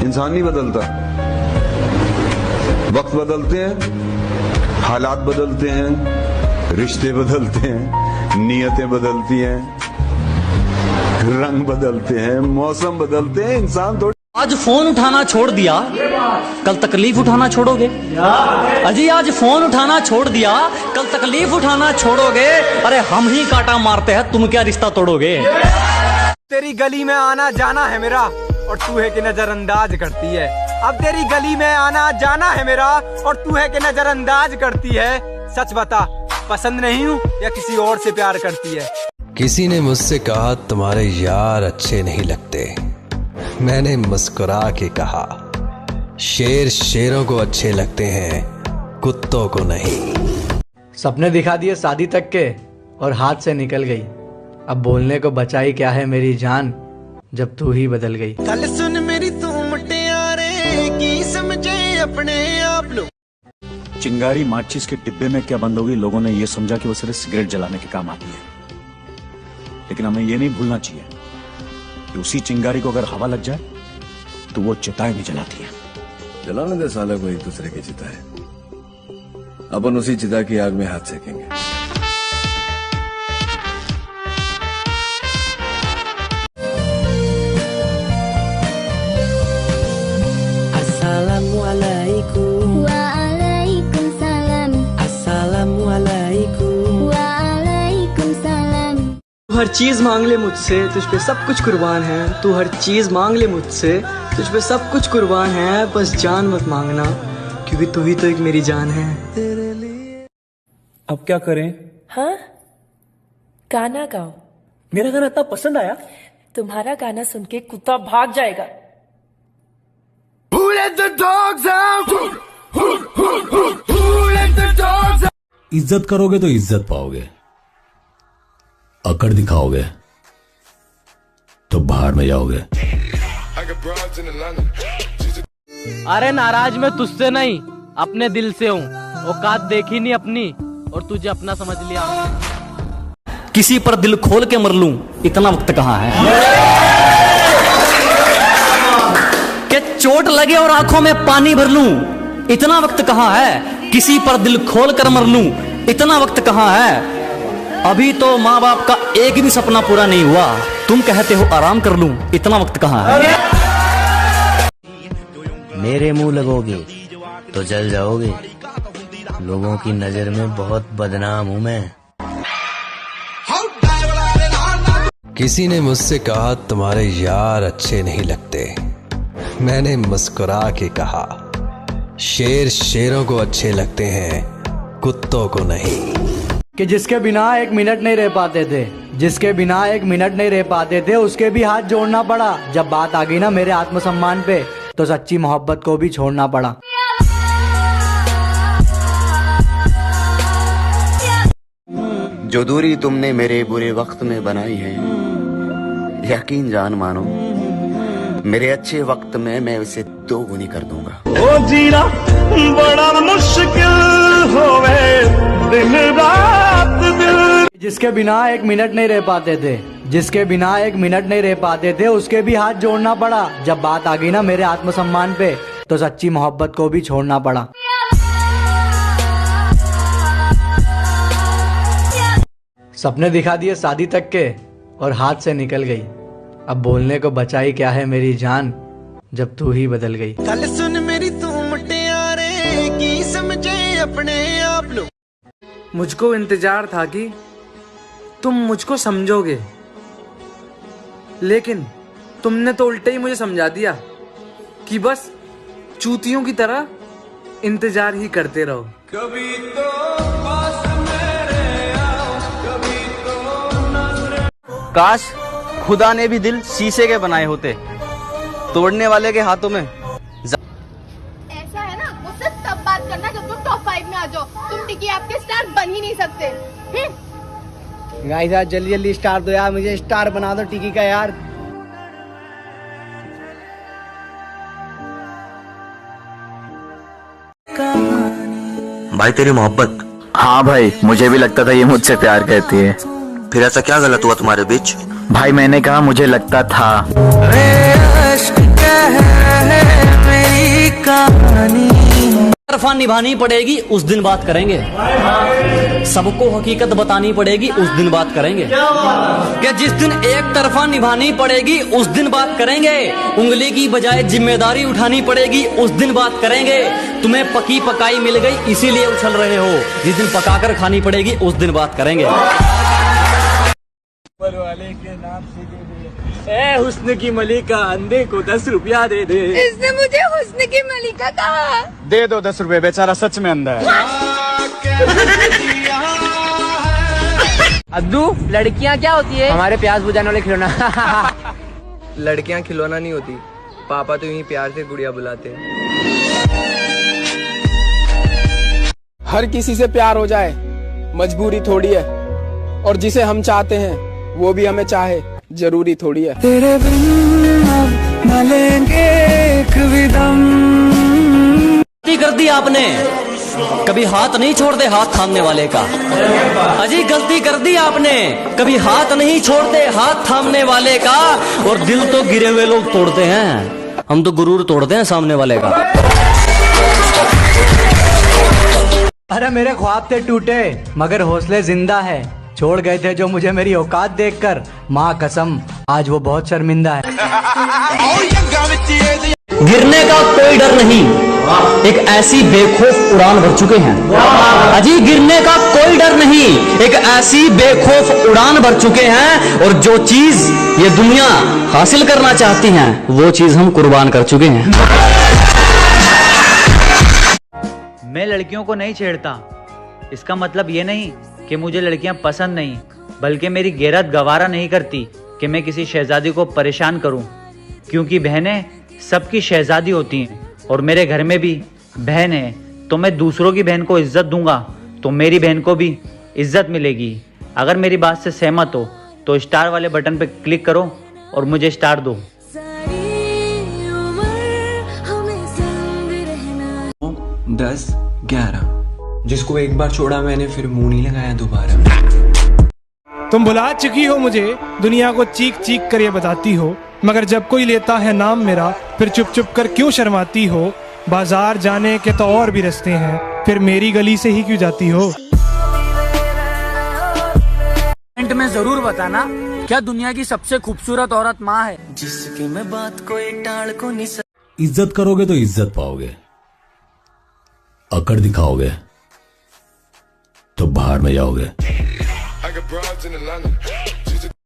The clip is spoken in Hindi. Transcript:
इंसान नहीं बदलता। वक्त बदलते हैं, हालात बदलते हैं, रिश्ते बदलते हैं, नीयतें बदलती हैं, रंग बदलते हैं, मौसम बदलते हैं, इंसान थोड़ी। आज फोन उठाना छोड़ दिया, कल तकलीफ उठाना छोड़ोगे? अजी आज फोन उठाना छोड़ दिया, कल तकलीफ उठाना छोड़ोगे? अरे हम ही कांटा मारते हैं, तुम क्या रिश्ता तोड़ोगे? तेरी गली में आना जाना है मेरा और तू है कि नजरअंदाज करती है। अब तेरी गली में आना जाना है मेरा और तू है कि नजरअंदाज करती है। सच बता, पसंद नहीं हूँ या किसी और से प्यार करती है? किसी ने मुझसे कहा तुम्हारे यार अच्छे नहीं लगते। मैंने मुस्कुरा के कहा शेर शेरों को अच्छे लगते हैं, कुत्तों को नहीं। सपने दिखा दिए शादी तक के और हाथ से निकल गई। अब बोलने को बचाई क्या है मेरी जान, जब तू ही बदल गई। कल सुन मेरी तू मुटियारे की समझे अपने आप लो। चिंगारी माचिस के डिब्बे में क्या बंद होगी, लोगों ने ये समझा कि वो सिर्फ सिगरेट जलाने के काम आती है। लेकिन हमें ये नहीं भूलना चाहिए कि उसी चिंगारी को अगर हवा लग जाए तो वो चिताएं भी जलाती है। जलाने दे साले को एक दूसरे की चिता है, अपन उसी चिता की आग में हाथ सेकेंगे। Assalamualaikum. Waalaikumsalam. Assalamualaikum. Waalaikumsalam. तू हर चीज मांग ले मुझसे, तुझ पे सब कुछ कुर्बान है। तू हर चीज मांग ले मुझसे, तुझ पे सब कुछ कुर्बान है। बस जान मत मांगना, क्योंकि तू ही तो एक मेरी जान है। अब क्या करें? हाँ, गाना गाओ। मेरा गाना इतना पसंद आया, तुम्हारा गाना सुन के कुत्ता भाग जाएगा। Who let the dogs out? Who let the dogs out? इज्जत करोगे तो इज्जत पाओगे, अकड़ दिखाओगे तो बाहर में जाओगे। अरे नाराज मैं तुझसे नहीं, अपने दिल से हूँ। औकात देखी नहीं अपनी और तुझे अपना समझ लिया। किसी पर दिल खोल के मर लूं, इतना वक्त कहाँ है? कि चोट लगे और आंखों में पानी भर लूं, इतना वक्त कहाँ है? किसी पर दिल खोल कर मर लूं, इतना वक्त कहाँ है? अभी तो माँ बाप का एक भी सपना पूरा नहीं हुआ, तुम कहते हो आराम कर लूं, इतना वक्त कहाँ है? मेरे मुंह लगोगे तो जल जाओगे, लोगों की नजर में बहुत बदनाम हूं मैं। किसी ने मुझसे कहा तुम्हारे यार अच्छे नहीं लगते। मैंने मुस्कुरा के कहा शेर शेरों को अच्छे लगते हैं, कुत्तों को नहीं। कि जिसके बिना एक मिनट नहीं रह पाते थे, जिसके बिना एक मिनट नहीं रह पाते थे, उसके भी हाथ जोड़ना पड़ा। जब बात आ गई ना मेरे आत्मसम्मान पे, तो सच्ची मोहब्बत को भी छोड़ना पड़ा। जो दूरी तुमने मेरे बुरे वक्त में बनाई है, यकीन जान मानो मेरे अच्छे वक्त में मैं उसे दोगुनी कर दूंगा। ओ जीना बड़ा मुश्किल होवे दिन रात दिल। जिसके बिना एक मिनट नहीं रह पाते थे, जिसके बिना एक मिनट नहीं रह पाते थे, उसके भी हाथ जोड़ना पड़ा। जब बात आ गई ना मेरे आत्मसम्मान पे, तो सच्ची मोहब्बत को भी छोड़ना पड़ा। सपने दिखा दिए शादी तक के और हाथ से निकल गई। अब बोलने को बचाई क्या है मेरी जान, जब तू ही बदल गई। कल सुन मेरी तू मुटियारे की समझे अपने आप लो। मुझको इंतजार था कि तुम मुझको समझोगे, लेकिन तुमने तो उल्टे ही मुझे समझा दिया कि बस चूतियों की तरह इंतजार ही करते रहो। कभी तो पास मेरे आओ, कभी तो नजरें। काश खुदा ने भी दिल शीशे के बनाए होते, तोड़ने वाले के हाथों में। ऐसा है ना, मुझसे तब बात करना जब तुम टॉप 5 में आ जाओ। तुम टिकी आपके स्टार बन ही नहीं सकते। गाइस यार जल्दी जल्दी स्टार दो यार, मुझे स्टार बना दो टिकी का यार। भाई तेरी मोहब्बत। हाँ भाई, मुझे भी लगता था ये मुझसे प्यार करती है। फिर ऐसा क्या गलत हुआ तुम्हारे बीच? भाई मैंने कहा मुझे लगता था। तरफा निभानी पड़ेगी उस दिन बात करेंगे। सबको हकीकत बतानी पड़ेगी उस दिन बात करेंगे। कि जिस दिन एक तरफा निभानी पड़ेगी उस दिन बात करेंगे। उंगली की बजाय जिम्मेदारी उठानी पड़ेगी उस दिन बात करेंगे। तुम्हें पकी पकाई मिल गई इसीलिए उछल रहे हो, जिस दिन पकाकर खानी पड़ेगी उस दिन बात करेंगे। वाले के नाम से ए हुस्न की मलिका, अंधे को 10 रुपया दे दे। इसने मुझे हुस्न की मलिका कहा। दे दो 10 रुपए, बेचारा सच में अंधा है। अद्दू, लड़कियाँ क्या होती है? हमारे प्यास बुझाने वाले खिलौना। लड़कियाँ खिलौना नहीं होती, पापा तो यूं ही प्यार से गुड़िया बुलाते हैं। हर किसी से प्यार हो जाए मजबूरी थोड़ी है, और जिसे हम चाहते हैं वो भी हमें चाहे जरूरी थोड़ी है। तेरे बिन न लेंगे एक भी दम। गलती कर दी आपने, कभी हाथ नहीं छोड़ते हाथ थामने वाले का। अजी गलती कर दी आपने, कभी हाथ नहीं छोड़ते हाथ थामने वाले का। और दिल तो गिरे हुए लोग तोड़ते हैं, हम तो गुरूर तोड़ते हैं सामने वाले का। अरे मेरे ख्वाब थे टूटे मगर हौसले जिंदा है। छोड़ गए थे जो मुझे मेरी औकात देखकर, माँ कसम आज वो बहुत शर्मिंदा है। गिरने का कोई डर नहीं, एक ऐसी बेखौफ उड़ान भर चुके हैं। अजी गिरने का कोई डर नहीं, एक ऐसी बेखौफ उड़ान भर चुके हैं। और जो चीज ये दुनिया हासिल करना चाहती है वो चीज हम कुर्बान कर चुके हैं। मैं लड़कियों को नहीं छेड़ता, इसका मतलब ये नहीं कि मुझे लड़कियां पसंद नहीं, बल्कि मेरी गैरत गवारा नहीं करती कि मैं किसी शहजादी को परेशान करूं। क्योंकि बहनें सबकी शहजादी होती हैं और मेरे घर में भी बहन है, तो मैं दूसरों की बहन को इज्जत दूंगा तो मेरी बहन को भी इज्जत मिलेगी। अगर मेरी बात से सहमत हो तो स्टार वाले बटन पे क्लिक करो और मुझे स्टार दो। 10, 11 जिसको एक बार छोड़ा मैंने फिर मुंह नहीं लगाया दोबारा। तुम भुला चुकी हो मुझे, दुनिया को चीख चीख कर ये बताती हो, मगर जब कोई लेता है नाम मेरा फिर चुप चुप कर क्यों शर्माती हो। बाजार जाने के तो और भी रास्ते हैं, फिर मेरी गली से ही क्यों जाती हो। कमेंट में जरूर बताना क्या दुनिया की सबसे खूबसूरत औरत माँ है, जिसकी मैं बात कोई टाल को नहीं। इज्जत करोगे तो इज्जत पाओगे, अकड़ दिखाओगे तो बाहर में जाओगे।